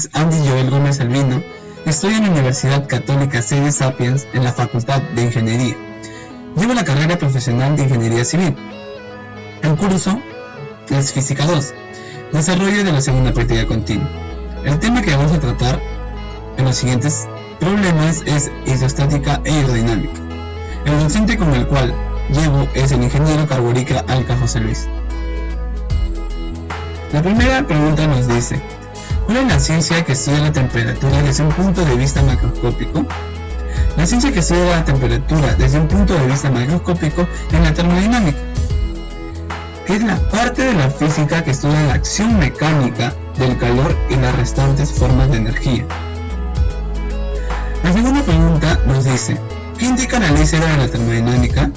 es Andy Joel Gómez Albino. Estoy en la Universidad Católica Sede Sapiens en la Facultad de Ingeniería. Llevo la carrera profesional de Ingeniería Civil. El curso es Física 2, Desarrollo de la segunda práctica continua. El tema que vamos a tratar en los siguientes problemas es hidrostática e hidrodinámica. El docente con el cual llevo es el ingeniero Carborica Alca José Luis. La primera pregunta nos dice: ¿cuál es la ciencia que estudia la temperatura desde un punto de vista macroscópico? La ciencia que estudia la temperatura desde un punto de vista macroscópico es la termodinámica, que es la parte de la física que estudia la acción mecánica del calor y las restantes formas de energía. La segunda pregunta nos dice: ¿qué indica la ley cero de la termodinámica?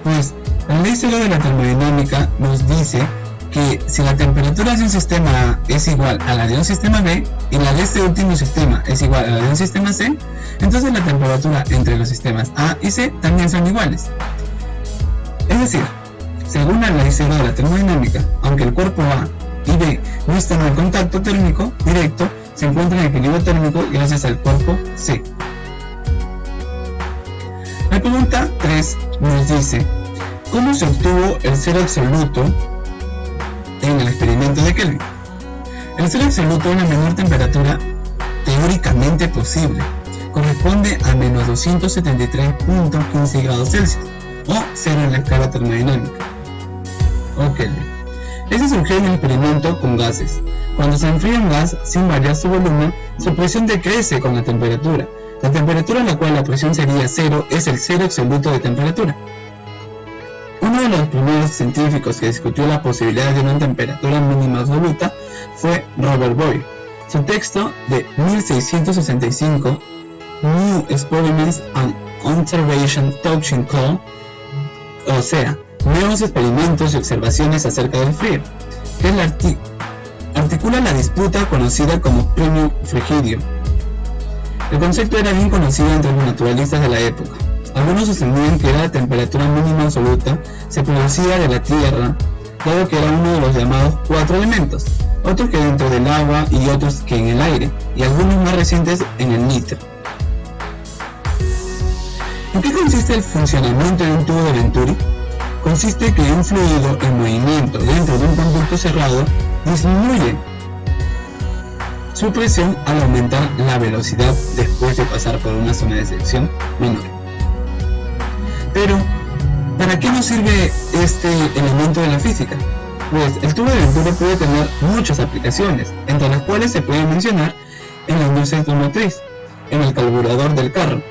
Pues la ley cero de la termodinámica nos dice que si la temperatura de un sistema A es igual a la de un sistema B y la de este último sistema es igual a la de un sistema C, entonces la temperatura entre los sistemas A y C también son iguales. Es decir, según la ley cero de la termodinámica, aunque el cuerpo A y B no están en contacto térmico directo, se encuentran en equilibrio térmico gracias al cuerpo C. La pregunta 3 nos dice: ¿cómo se obtuvo el cero absoluto en el experimento de Kelvin? El cero absoluto es la menor temperatura teóricamente posible. Corresponde a menos 273.15 grados Celsius, o 0 en la escala termodinámica, o Kelvin. Este surgió en el experimento con gases. Cuando se enfría un gas sin variar su volumen, su presión decrece con la temperatura. La temperatura a la cual la presión sería 0 es el cero absoluto de temperatura. Uno de los primeros científicos que discutió la posibilidad de una temperatura mínima absoluta fue Robert Boyle. Su texto de 1665, New Experiments and Observations Touching Cold, o sea, nuevos experimentos y observaciones acerca del frío, que articula la disputa conocida como Premio Frigidio. El concepto era bien conocido entre los naturalistas de la época. Algunos sostenían que la temperatura mínima absoluta se producía de la Tierra, dado que era uno de los llamados 4 elementos, otros que dentro del agua y otros que en el aire, y algunos más recientes en el nitro. ¿En qué consiste el funcionamiento de un tubo de Venturi? Consiste que un fluido en movimiento dentro de un conducto cerrado disminuye su presión al aumentar la velocidad después de pasar por una zona de sección menor. Pero, ¿para qué nos sirve este elemento de la física? Pues el tubo de Venturi puede tener muchas aplicaciones, entre las cuales se puede mencionar en la industria automotriz, en el carburador del carro.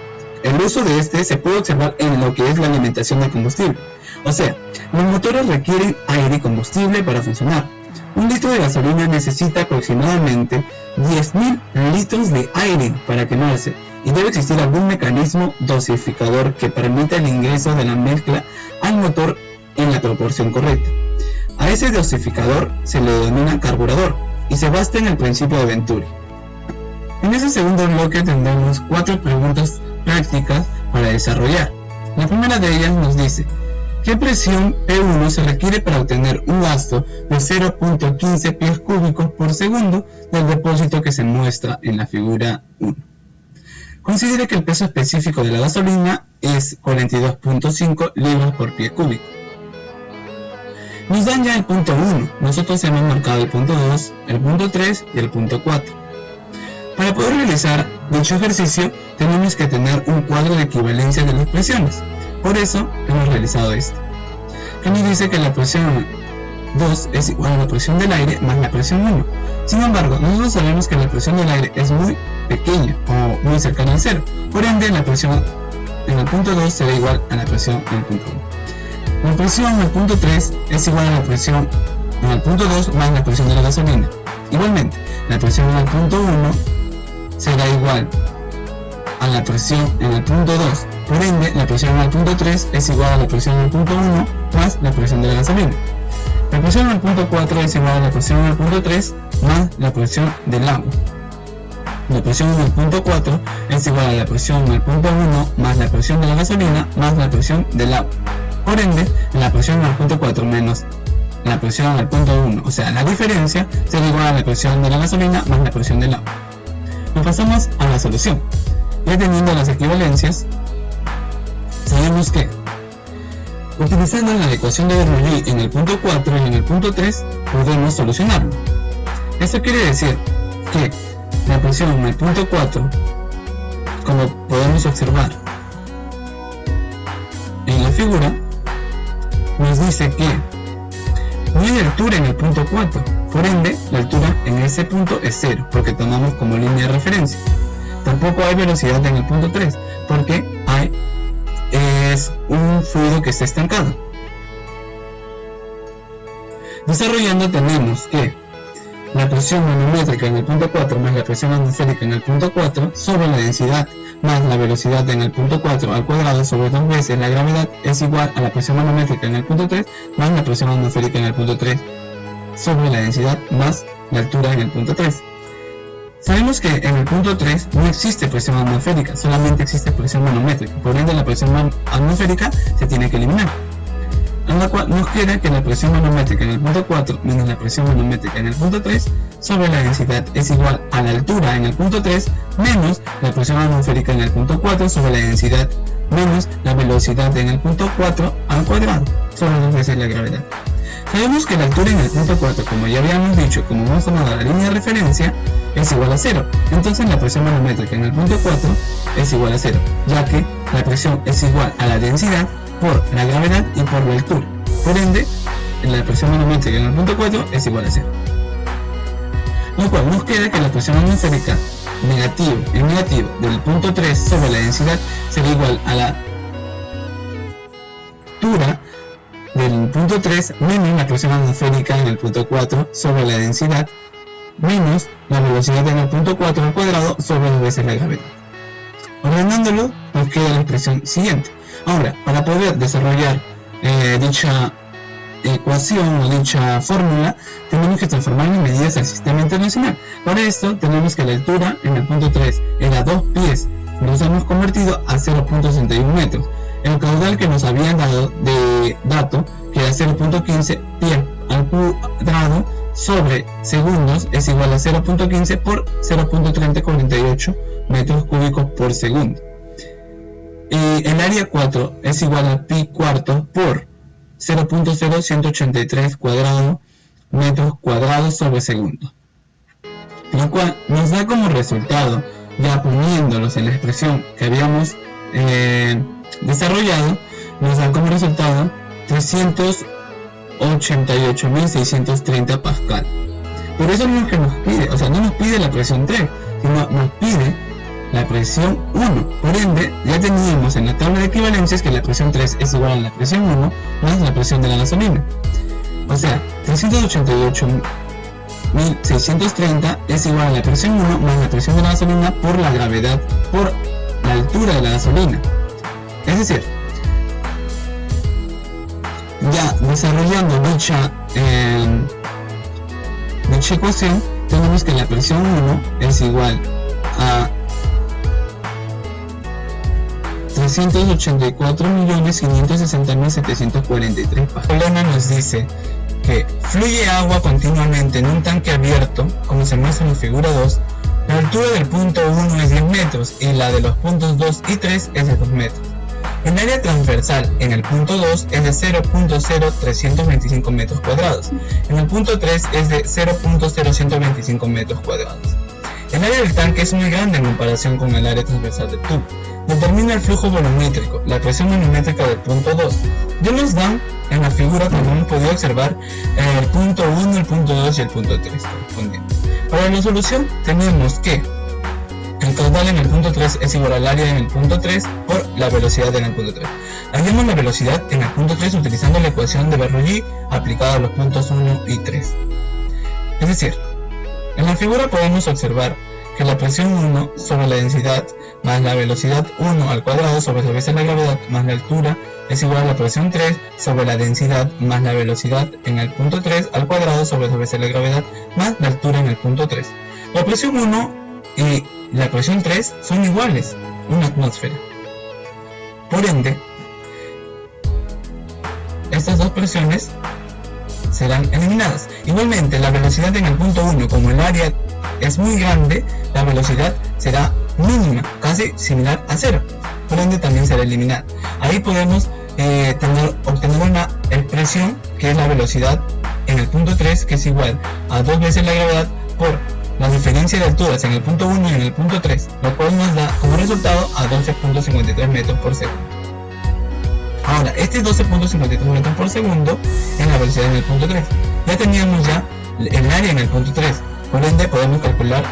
El uso de este se puede observar en lo que es la alimentación de combustible. O sea, los motores requieren aire y combustible para funcionar. Un litro de gasolina necesita aproximadamente 10.000 litros de aire para quemarse, y debe existir algún mecanismo dosificador que permita el ingreso de la mezcla al motor en la proporción correcta. A ese dosificador se le denomina carburador y se basa en el principio de Venturi. En ese segundo bloque tendremos 4 preguntas prácticas para desarrollar. La primera de ellas nos dice: ¿qué presión P1 se requiere para obtener un gasto de 0.15 pies cúbicos por segundo del depósito que se muestra en la figura 1? Considere que el peso específico de la gasolina es 42.5 libras por pie cúbico. Nos dan ya el punto 1, nosotros hemos marcado el punto 2, el punto 3 y el punto 4. Para poder realizar dicho ejercicio tenemos que tener un cuadro de equivalencia de las presiones. Por eso hemos realizado esto, que nos dice que la presión 2 es igual a la presión del aire más la presión 1. Sin embargo, nosotros sabemos que la presión del aire es muy pequeña o muy cercana al cero. Por ende, la presión en el punto 2 será igual a la presión en el punto 1. La presión en el punto 3 es igual a la presión en el punto 2 más la presión de la gasolina. Igualmente, la presión en el punto 1 será igual a la presión en el punto 2. Por ende, la presión en el punto 3 es igual a la presión en el punto 1 más la presión de la gasolina. La presión en el punto 4 es igual a la presión en el punto 3 más la presión del agua. La presión en el punto 4 es igual a la presión en el punto 1 más la presión de la gasolina más la presión del agua. Por ende, la presión en el punto 4 menos la presión al punto 1, o sea, la diferencia será igual a la presión de la gasolina más la presión del agua. Nos pasamos a la solución. Ya teniendo las equivalencias, sabemos que utilizando la ecuación de Bernoulli en el punto 4 y en el punto 3 podemos solucionarlo. Esto quiere decir que la presión en el punto 4, como podemos observar en la figura, nos dice que no hay altura en el punto 4, por ende la altura en ese punto es 0, porque tomamos como línea de referencia. Tampoco hay velocidad en el punto 3, porque es un fluido que está estancado. Desarrollando, tenemos que la presión manométrica en el punto 4 más la presión atmosférica en el punto 4 sobre la densidad más la velocidad en el punto 4 al cuadrado sobre 2 veces la gravedad es igual a la presión manométrica en el punto 3 más la presión atmosférica en el punto 3 sobre la densidad más la altura en el punto 3. Sabemos que en el punto 3 no existe presión atmosférica, solamente existe presión manométrica, por ende la presión atmosférica se tiene que eliminar. En la cual nos queda que la presión manométrica en el punto 4 menos la presión manométrica en el punto 3 sobre la densidad es igual a la altura en el punto 3 menos la presión atmosférica en el punto 4 sobre la densidad menos la velocidad en el punto 4 al cuadrado sobre 2 veces la gravedad. Sabemos que la altura en el punto 4, como ya habíamos dicho, como hemos tomado la línea de referencia, es igual a 0. Entonces la presión manométrica en el punto 4 es igual a 0, ya que la presión es igual a la densidad por la gravedad y por la altura. Por ende, la presión manométrica en el punto 4 es igual a 0. Lo cual nos queda que la presión atmosférica en negativo del punto 3 sobre la densidad será igual a la altura del punto 3 menos la presión atmosférica en el punto 4 sobre la densidad menos la velocidad en el punto 4 al cuadrado sobre 2 veces la gravedad. Ordenándolo, nos queda la expresión siguiente. Ahora, para poder desarrollar dicha ecuación o dicha fórmula, tenemos que transformar en medidas al sistema internacional. Para esto, tenemos que la altura en el punto 3 era 2 pies, nos hemos convertido a 0.61 metros. El caudal que nos habían dado de dato, que era 0.15 pie al cuadrado sobre segundos, es igual a 0.15 por 0.3048 metros cúbicos por segundo. El área 4 es igual a pi cuarto por 0.0183 metros cuadrados sobre segundo, lo cual nos da como resultado, ya poniéndolos en la expresión que habíamos desarrollado, nos da como resultado 388.630 pascal. Por eso no es que nos pide, o sea, no nos pide la presión 3, sino nos pide la presión 1. Por ende, ya teníamos en la tabla de equivalencias que la presión 3 es igual a la presión 1 más la presión de la gasolina. O sea, 388.630 es igual a la presión 1 más la presión de la gasolina por la gravedad, por la altura de la gasolina. Es decir, ya desarrollando dicha ecuación, tenemos que la presión 1 es igual a 384.560.743 pascal. El nos dice que fluye agua continuamente en un tanque abierto, como se muestra en la figura 2. La altura del punto 1 es 10 metros y la de los puntos 2 y 3 es de 2 metros. El área transversal en el punto 2 es de 0.0325 metros cuadrados. En el punto 3 es de 0.0125 metros cuadrados. El área del tanque es muy grande en comparación con el área transversal del tubo. Determina el flujo volumétrico, la presión volumétrica del punto 2. Ya nos dan en la figura, como hemos podido observar, el punto 1, el punto 2 y el punto 3 correspondientes. Para la solución tenemos que el caudal en el punto 3 es igual al área en el punto 3 por la velocidad en el punto 3. Hallamos la velocidad en el punto 3 utilizando la ecuación de Bernoulli aplicada a los puntos 1 y 3. Es decir, en la figura podemos observar que la presión 1 sobre la densidad más la velocidad 1 al cuadrado sobre 2 veces la gravedad más la altura es igual a la presión 3 sobre la densidad más la velocidad en el punto 3 al cuadrado sobre 2 veces la gravedad más la altura en el punto 3. La presión 1 y la presión 3 son iguales, una atmósfera. Por ende, estas dos presiones serán eliminadas. Igualmente, la velocidad en el punto 1, como el área es muy grande, la velocidad será mínima, casi similar a 0, por ende también será eliminada. Ahí podemos obtener una expresión que es la velocidad en el punto 3, que es igual a 2 veces la gravedad por la diferencia de alturas en el punto 1 y en el punto 3, lo cual nos da como resultado a 12.53 metros por segundo. Ahora, este 12.53 metros por segundo es la velocidad en el punto 3. Ya teníamos ya el área en el punto 3, por ende podemos calcular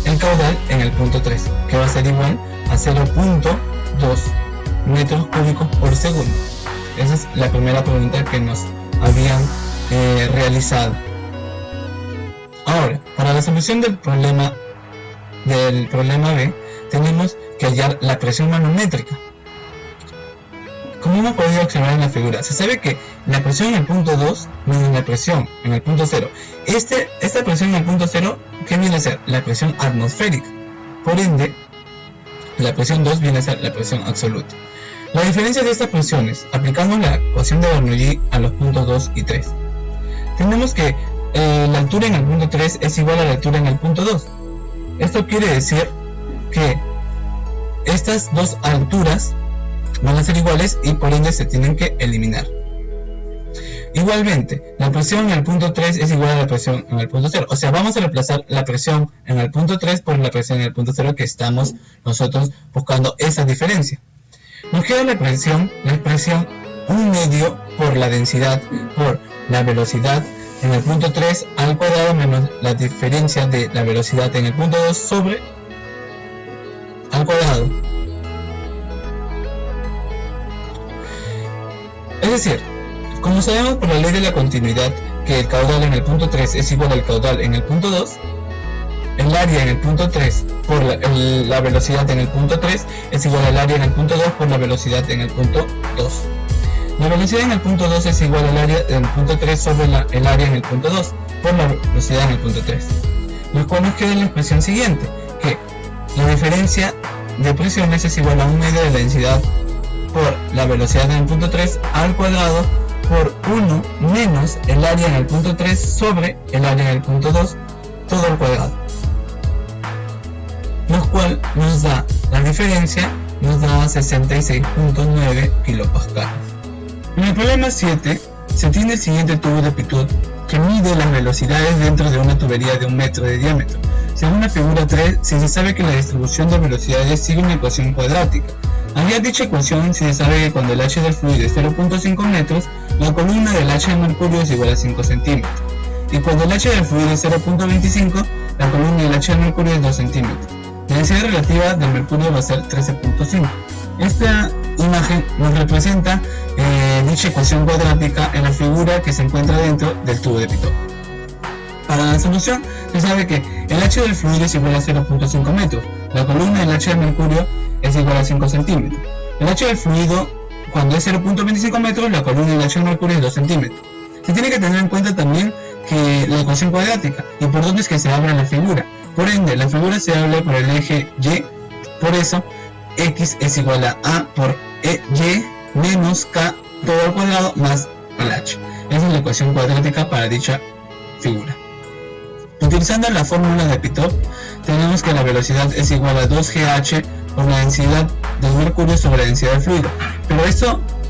el caudal en el punto 3, que va a ser igual a 0.2 metros cúbicos por segundo. Esa es la primera pregunta que nos habían realizado. Ahora, para la solución del problema B, tenemos que hallar la presión manométrica. Como hemos podido observar en la figura, se sabe que la presión en el punto 2 menos la presión en el punto 0. Esta presión en el punto 0, ¿qué viene a ser? La presión atmosférica. Por ende, la presión 2 viene a ser la presión absoluta. La diferencia de estas presiones, aplicamos la ecuación de Bernoulli a los puntos 2 y 3. Tenemos que la altura en el punto 3 es igual a la altura en el punto 2. Esto quiere decir que estas dos alturas van a ser iguales y por ende se tienen que eliminar. Igualmente, la presión en el punto 3 es igual a la presión en el punto 0. O sea, vamos a reemplazar la presión en el punto 3 por la presión en el punto 0, que estamos nosotros buscando esa diferencia. Nos queda la expresión 1 medio por la densidad por la velocidad en el punto 3 al cuadrado menos la diferencia de la velocidad en el punto 2 sobre al cuadrado. Es decir, como sabemos por la ley de la continuidad que el caudal en el punto 3 es igual al caudal en el punto 2, el área en el punto 3 por la velocidad en el punto 3 es igual al área en el punto 2 por la velocidad en el punto 2. La velocidad en el punto 2 es igual al área en el punto 3 sobre el área en el punto 2 por la velocidad en el punto 3. Lo cual nos queda la expresión siguiente, que la diferencia de presiones es igual a 1 medio de la densidad por la velocidad en el punto 3 al cuadrado por 1 menos el área en el punto 3 sobre el área en el punto 2 todo al cuadrado, lo cual nos da la diferencia, nos da 66.9 kilopascales. En el problema 7 se tiene el siguiente tubo de Pitot que mide las velocidades dentro de una tubería de 1 metro de diámetro. Según la figura 3, se sabe que la distribución de velocidades sigue una ecuación cuadrática. Había dicha ecuación se sabe que cuando el h del fluido es 0.5 metros, la columna del h de mercurio es igual a 5 centímetros. Y cuando el h del fluido es 0.25, la columna del h de mercurio es 2 centímetros. La densidad relativa del mercurio va a ser 13.5. Esta imagen nos representa dicha ecuación cuadrática en la figura que se encuentra dentro del tubo de Pitot. Para la solución, se sabe que el h del fluido es igual a 0.5 metros, la columna del h de mercurio es igual a 5 centímetros. El h del fluido, cuando es 0.25 metros, la columna del h de mercurio es 2 centímetros. Se tiene que tener en cuenta también que la ecuación cuadrática y por dónde es que se abre la figura. Por ende, la figura se abre por el eje Y, por eso x es igual a por y menos k todo al cuadrado más el h. Esa es la ecuación cuadrática para dicha figura. Utilizando la fórmula de Pitot, tenemos que la velocidad es igual a 2gh por la densidad del mercurio sobre la densidad del fluido. Pero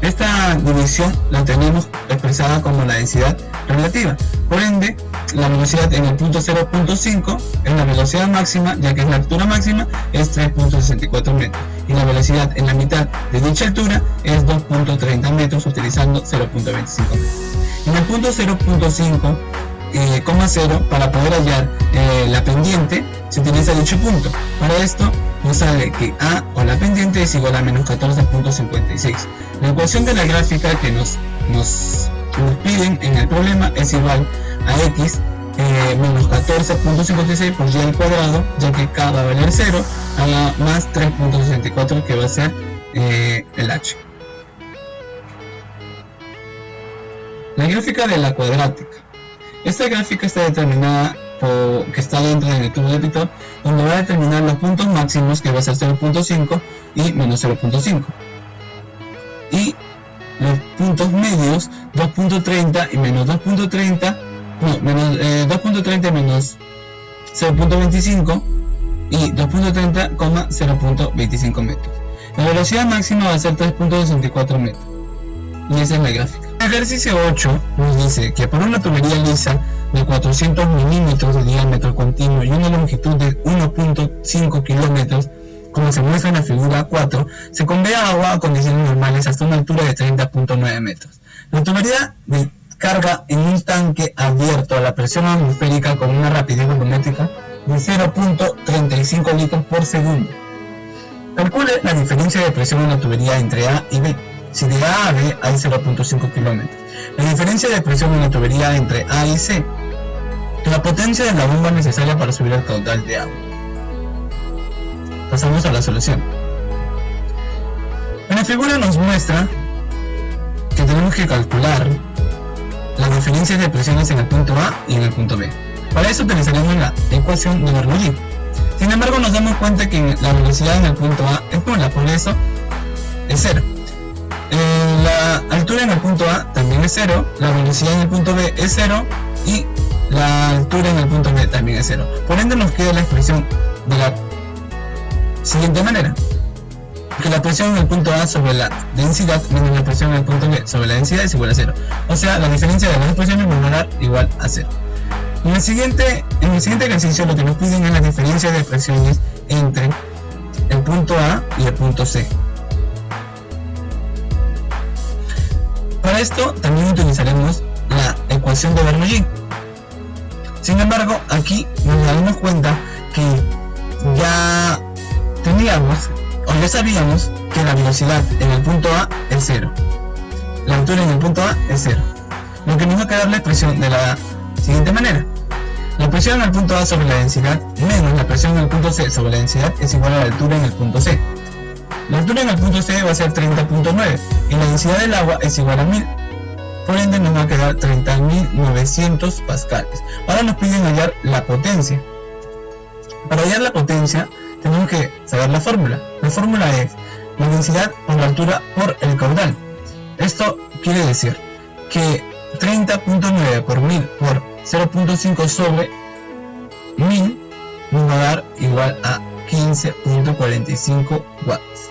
esta división la tenemos expresada como la densidad relativa. Por ende, la velocidad en el punto 0.5 es la velocidad máxima, ya que la altura máxima es 3.64 metros. Y la velocidad en la mitad de dicha altura es 2.30 metros, utilizando 0.25 metros. En el punto 0.5, 0, para poder hallar la pendiente, se utiliza dicho punto. Para esto nos sale que A o la pendiente es igual a menos 14.56. La ecuación de la gráfica que nos piden en el problema es igual a x menos 14.56 por y al cuadrado, ya que k va a valer 0, a la más 3.64 que va a ser el h. La gráfica de la cuadrática. Esta gráfica está determinada que está dentro del tubo de Pitot, donde va a determinar los puntos máximos, que va a ser 0.5 y menos 0.5, y los puntos medios, 2.30 y menos 2.30, no, menos 2.30 y menos 0.25 y 2.30, 0.25 metros. La velocidad máxima va a ser 3.64 metros. Y esa es la gráfica. El ejercicio 8 nos dice que por una tubería lisa de 400 milímetros de diámetro continuo y una longitud de 1.5 kilómetros, como se muestra en la figura 4, se convea agua a condiciones normales hasta una altura de 30.9 metros. La tubería descarga en un tanque abierto a la presión atmosférica con una rapidez volumétrica de 0.35 litros por segundo. Calcule la diferencia de presión en la tubería entre A y B. Si de A a B hay 0.5 kilómetros. La diferencia de presión en la tubería entre A y C. La potencia de la bomba necesaria para subir el caudal de agua. Pasamos a la solución. En la figura nos muestra que tenemos que calcular las diferencias de presiones en el punto A y en el punto B. Para eso utilizaremos la ecuación de Bernoulli. Sin embargo, nos damos cuenta que la velocidad en el punto A es nula, por eso es 0. La altura en el punto A también es 0, la velocidad en el punto B es 0 y la altura en el punto B también es 0. Por ende nos queda la expresión de la siguiente manera: que la presión en el punto A sobre la densidad menos la presión en el punto B sobre la densidad es igual a 0. O sea, la diferencia de las dos presiones nos va a dar igual a 0. En el siguiente ejercicio lo que nos piden es la diferencia de presiones entre el punto A y el punto C. Para esto también utilizaremos la ecuación de Bernoulli. Sin embargo, aquí nos daremos cuenta que ya sabíamos que la velocidad en el punto A es 0. La altura en el punto A es 0. Lo que nos va a quedar la expresión de la siguiente manera: la presión en el punto A sobre la densidad menos la presión en el punto C sobre la densidad es igual a la altura en el punto C. La altura en el punto C va a ser 30.9 y la densidad del agua es igual a 1000. Por ende nos va a quedar 30.900 pascales. Ahora nos piden hallar la potencia. Para hallar la potencia tenemos que saber la fórmula. La fórmula es la densidad por la altura por el caudal. Esto quiere decir que 30.9 por 1000 por 0.5 sobre 1000 nos va a dar igual a 15.45 watts.